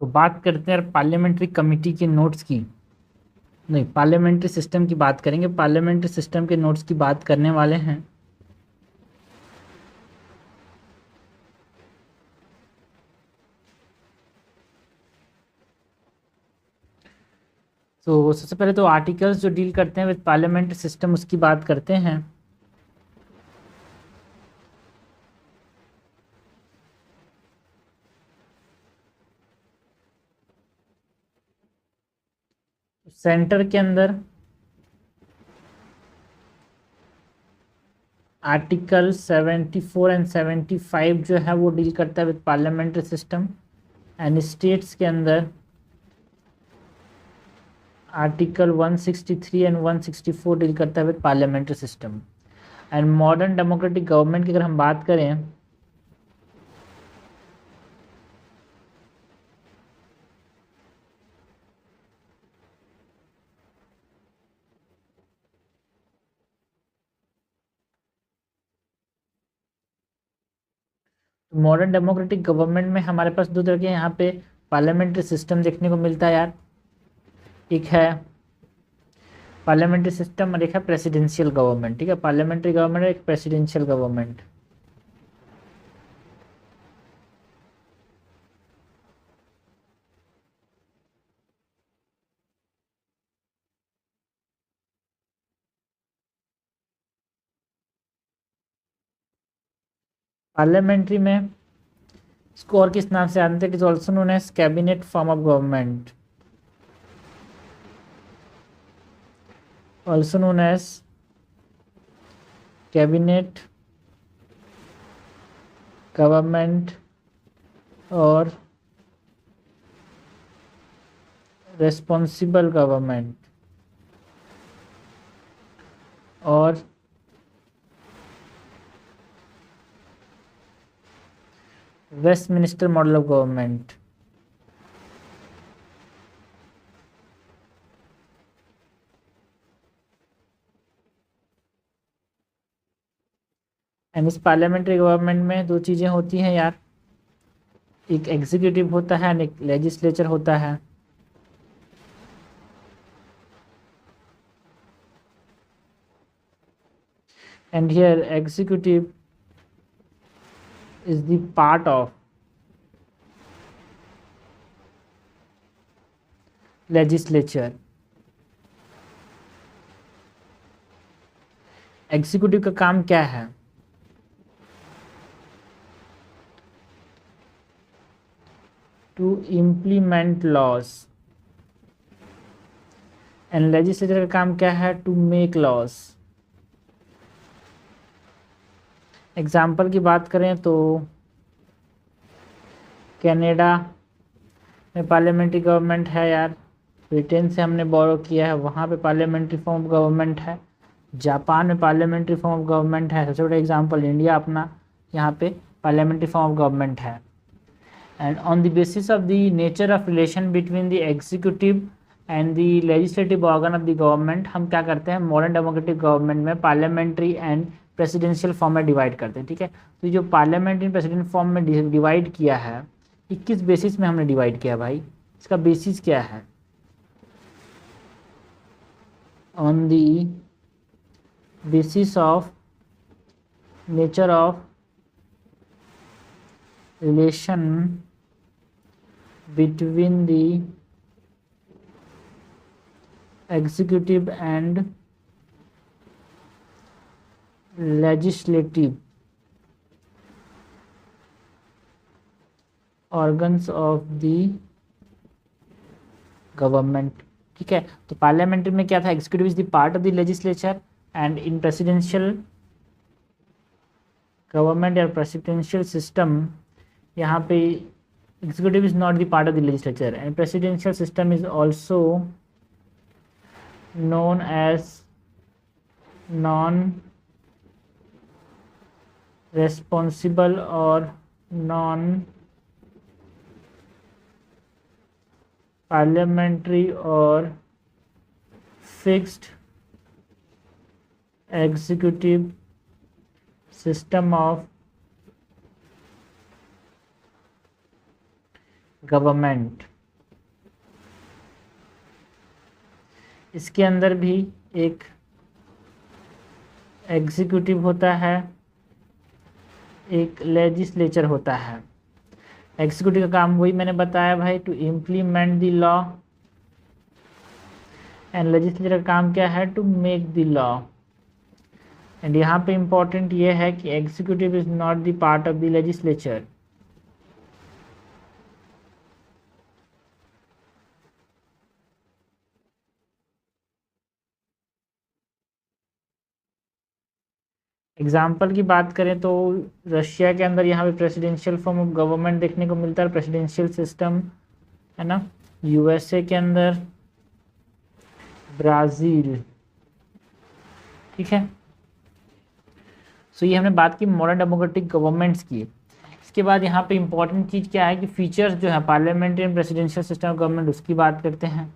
तो बात करते हैं पार्लियामेंट्री कमेटी के नोट्स की। नहीं, पार्लियामेंट्री सिस्टम की बात करेंगे। पार्लियामेंट्री सिस्टम के नोट्स की बात करने वाले हैं। तो सबसे पहले तो आर्टिकल्स जो डील करते हैं विद पार्लियामेंट्री सिस्टम उसकी बात करते हैं। सेंटर के अंदर आर्टिकल 74 एंड 75 जो है वो डील करता है with parliamentary system. And states के अंदर आर्टिकल 163 एंड 164 डील करता है with parliamentary system. And modern democratic government की अगर हम बात करें तो मॉडर्न डेमोक्रेटिक गवर्नमेंट में हमारे पास दो तरह के यहाँ पे पार्लियामेंट्री सिस्टम देखने को मिलता है यार। एक है पार्लियामेंट्री सिस्टम और एक है प्रेसिडेंशियल गवर्नमेंट। ठीक है, पार्लियामेंट्री गवर्नमेंट और एक प्रेसिडेंशियल गवर्नमेंट। पार्लियामेंट्री में इसको और किस नाम से जानते हैं? It is also known as cabinet form of government, also known as cabinet government और रेस्पॉन्सिबल गवर्नमेंट और Westminster model of government. And इस पार्लियामेंट्री गवर्नमेंट में दो चीज़ें होती हैं यार, एक एग्जीक्यूटिव होता है एंड एक लेजिस्लेचर होता है। And here executive is the part of legislature। Executive का काम क्या है? To implement laws. And legislature का काम क्या है? To make laws. एग्जाम्पल की बात करें तो कनाडा में पार्लियामेंट्री गवर्नमेंट है यार। ब्रिटेन से हमने बोरो किया है, वहाँ पे पार्लियामेंट्री फॉर्म ऑफ गवर्नमेंट है। जापान में पार्लियामेंट्री फॉर्म ऑफ गवर्नमेंट है। सबसे बड़ा एग्जाम्पल इंडिया अपना, यहाँ पे पार्लियामेंट्री फॉर्म ऑफ गवर्नमेंट है। And on the basis of the nature of relation between the executive and the legislative organ of the government, हम क्या करते हैं मॉडर्न डेमोक्रेटिक गवर्नमेंट में पार्लियामेंट्री एंड प्रेसिडेंशियल फॉर्म में डिवाइड करते हैं। ठीक है, तो जो पार्लियामेंट्री प्रेसिडेंट फॉर्म में डिवाइड किया है, ये किस बेसिस में हमने डिवाइड किया भाई? इसका बेसिस क्या है? On the basis of nature of relation between the executive and legislative organs of the government। ठीक है, तो पार्लियामेंट्री में क्या था? Executive is the part of the legislature and in presidential government या प्रेसिडेंशियल सिस्टम यहाँ पे executive is not the part of the legislature and presidential system is also known as non responsible or non parliamentary or fixed executive system of government, इसके अंदर भी एक executive होता है, एक लेजिस्लेचर होता है। एग्जीक्यूटिव का काम वही मैंने बताया भाई, to implement the law, and legislature का काम क्या है, to make the law. And यहाँ पे इम्पोर्टेंट ये है कि executive is not the part of the legislature. Example की बात करें तो रशिया के अंदर यहाँ पे प्रेसिडेंशियल फॉर्म ऑफ गवर्नमेंट देखने को मिलता है, प्रेसिडेंशियल सिस्टम है ना। यूएसए के अंदर, ब्राज़ील, ठीक है। सो ये हमने बात की मॉडर्न डेमोक्रेटिक गवर्नमेंट्स की। इसके बाद यहाँ पे इंपॉर्टेंट चीज़ क्या है कि फीचर्स जो है parliamentary and presidential system of government, उसकी बात करते हैं।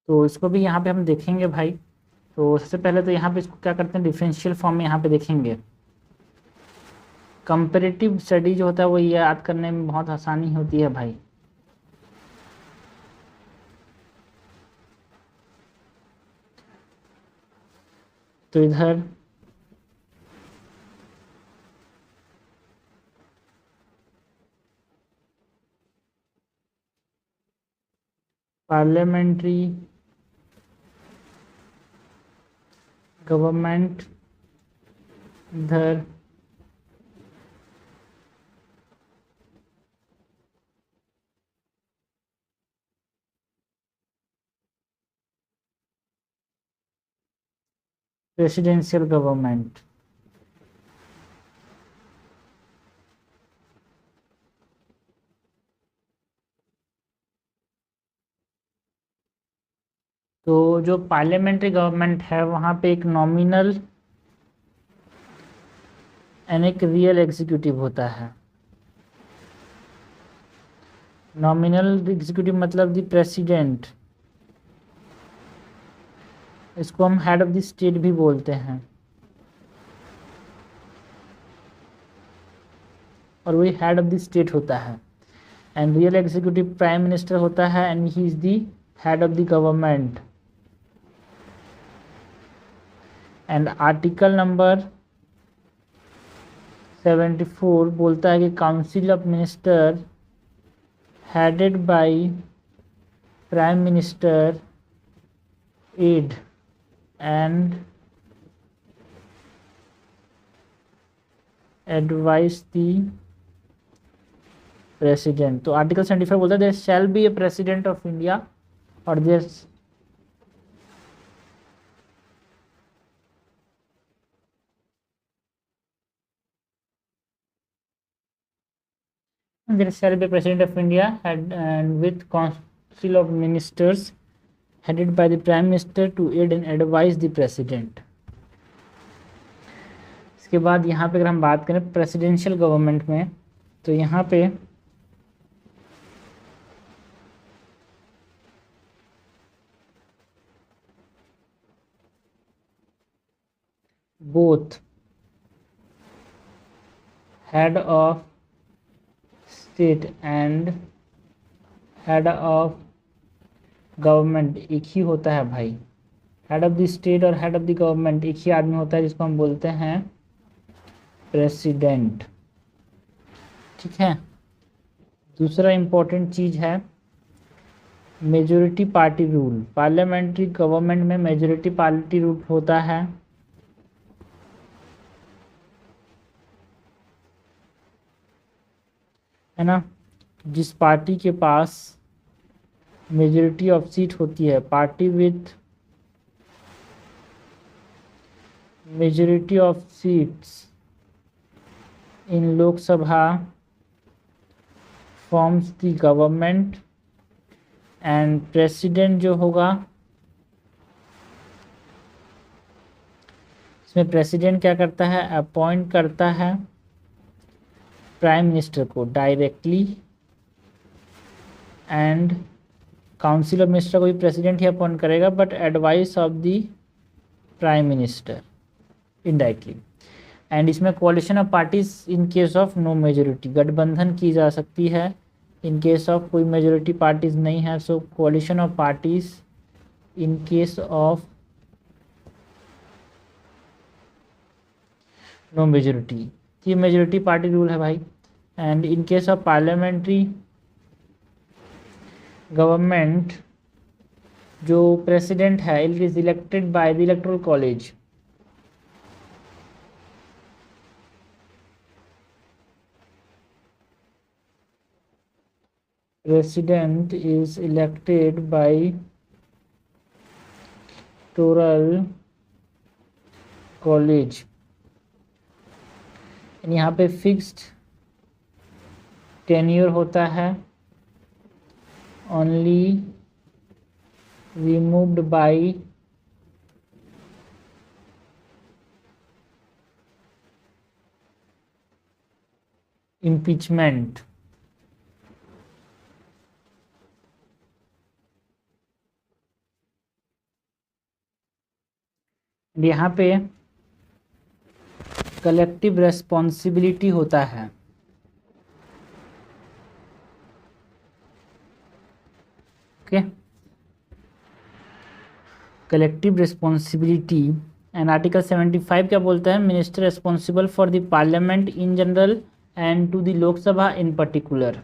तो इसको भी यहाँ पे हम देखेंगे भाई। तो सबसे पहले तो यहाँ पे इसको क्या करते हैं, डिफरेंशियल फॉर्म में यहाँ पे देखेंगे। कंपेरेटिव स्टडी जो होता है वो ये याद करने में बहुत आसानी होती है भाई। तो इधर पार्लियामेंट्री गवर्नमेंट, इधर प्रेसिडेंशियल गवर्नमेंट। तो जो पार्लियामेंट्री गवर्नमेंट है वहाँ पे एक नॉमिनल एंड एक रियल एग्जीक्यूटिव होता है। नॉमिनल एग्जीक्यूटिव मतलब द प्रेसिडेंट, इसको हम हेड ऑफ द स्टेट भी बोलते हैं, और वही हेड ऑफ द स्टेट होता है। And real executive prime minister होता है, and he is the head of the government. And article number 74 बोलता है कि council of minister headed by prime minister aid and advice the president. तो article 75 बोलता है there shall be a president of India, और there shall be a president of India and with council of ministers headed by the prime minister to aid and advise the president। इसके बाद यहाँ पे अगर हम बात करें प्रेसिडेंशियल गवर्नमेंट में, तो यहाँ पे both head of state and head of government एक ही होता है भाई। हेड ऑफ द स्टेट और हेड ऑफ द गवर्नमेंट एक ही आदमी होता है, जिसको हम बोलते हैं प्रेसिडेंट, ठीक है। दूसरा इम्पोर्टेंट चीज़ है majority party rule. Parliamentary government में मेजॉरिटी पार्टी रूल होता है, है ना, जिस पार्टी के पास मेजॉरिटी ऑफ सीट होती है, party with majority of seats in Lok Sabha forms the government, and president जो होगा, इसमें प्रेसिडेंट क्या करता है, अपॉइंट करता है प्राइम मिनिस्टर को directly, and council of minister को भी प्रेसिडेंट ही अपॉइंट करेगा, but advice of the prime minister indirectly. And इसमें coalition of parties in case of no majority, गठबंधन की जा सकती है इन केस ऑफ कोई मेजोरिटी पार्टीज नहीं है। So coalition of parties in case of no majority, ये मेजोरिटी पार्टी रूल है भाई। And in case of parliamentary government, जो प्रेसिडेंट है, it is elected by the electoral college. President is elected by electoral college। यहाँ पे fixed tenure होता है, only removed by impeachment. यहाँ पे कलेक्टिव रेस्पॉन्सिबिलिटी होता है, okay, collective responsibility. And article 75 क्या बोलता है, minister responsible for the parliament in general and to the Lok Sabha in particular.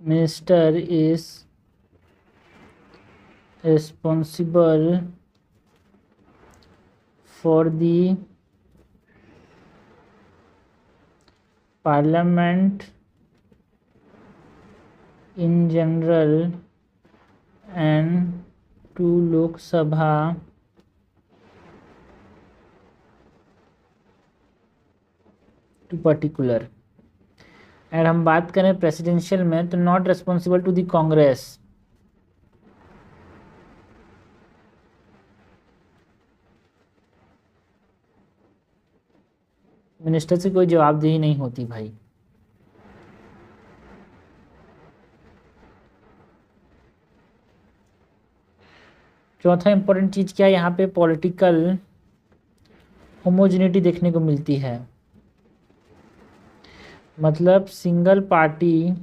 Minister is responsible for the parliament in general and to Lok Sabha to particular। अगर हम बात करें presidential में, तो not responsible to the Congress, minister से कोई जवाबदेही नहीं होती भाई। चौथा इंपॉर्टेंट चीज क्या है, यहाँ पे पॉलिटिकल होमोजेनिटी देखने को मिलती है, मतलब सिंगल पार्टी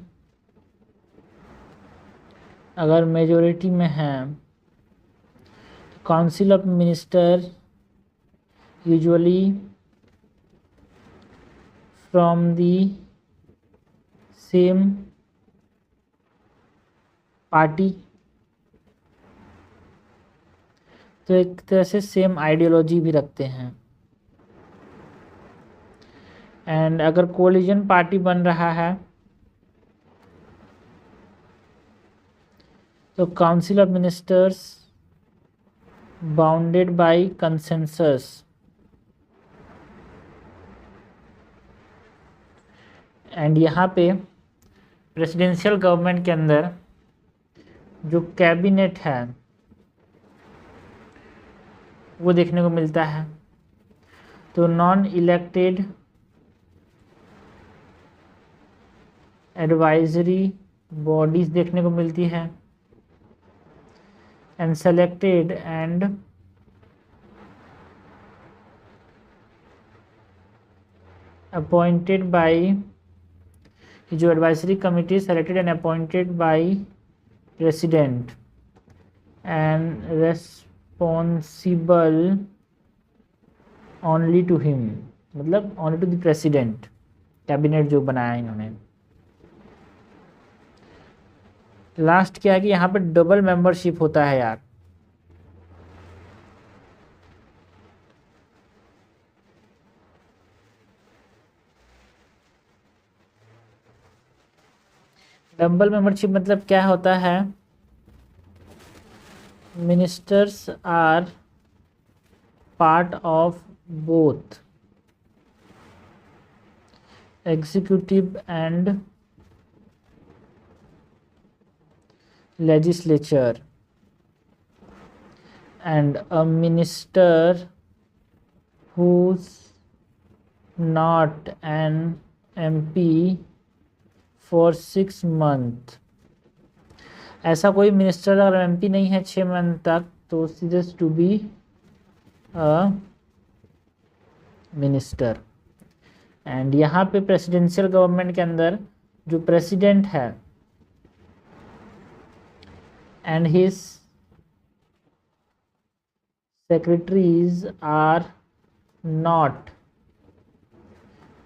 अगर मेजॉरिटी में है, council of minister usually from the same party, तो एक तरह से सेम आइडियोलॉजी भी रखते हैं। एंड अगर कोलिजन पार्टी बन रहा है, तो council of ministers bounded by consensus. And यहाँ पे प्रेसिडेंशियल गवर्नमेंट के अंदर जो कैबिनेट है वो देखने को मिलता है, तो नॉन इलेक्टेड एडवाइजरी बॉडीज देखने को मिलती है, and selected and appointed by, जो advisory committee selected and appointed by president and responsible only to him, मतलब only to the president, cabinet जो बनाया इन्होंने। लास्ट क्या है कि यहाँ पे डबल मेंबरशिप होता है यार, डबल मेंबरशिप मतलब क्या होता है, ministers are part of both executive and legislature, and a minister who's not an MP for 6 month, ऐसा कोई मिनिस्टर अगर एमपी नहीं है 6 मंथ तक तो ceases to be a minister. And यहाँ पे प्रेसिडेंशियल गवर्नमेंट के अंदर जो प्रेसिडेंट है and his secretaries are not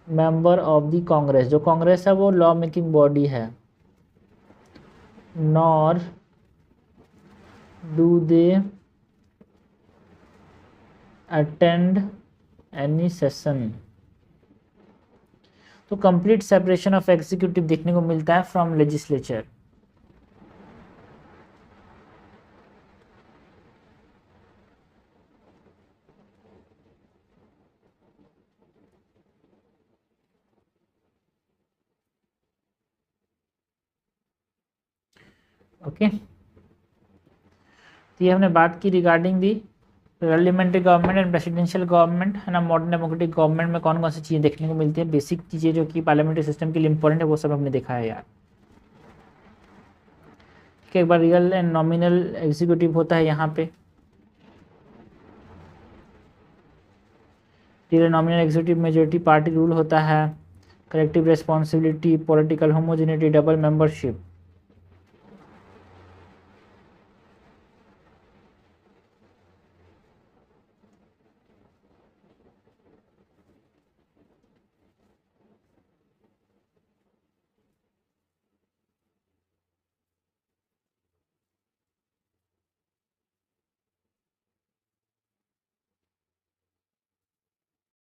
member of the Congress, जो कांग्रेस है वो लॉ मेकिंग बॉडी है, nor do they attend any session। तो कंप्लीट सेपरेशन ऑफ एग्जीक्यूटिव देखने को मिलता है फ्रॉम लेजिस्लेचर। ओके, तो ये हमने बात की regarding the parliamentary government and presidential government है ना। मॉडर्न डेमोक्रेटिक गवर्नमेंट में कौन कौन सी चीज़ें देखने को मिलती है, बेसिक चीज़ें जो कि पार्लियामेंट्री सिस्टम के लिए इंपॉर्टेंट है वो सब हमने देखा है यार। ठीक है, एक बार रियल एंड नॉमिनल एग्जीक्यूटिव होता है यहाँ पे, real nominal executive majority party rule होता है, collective responsibility, political homogeneity, double membership.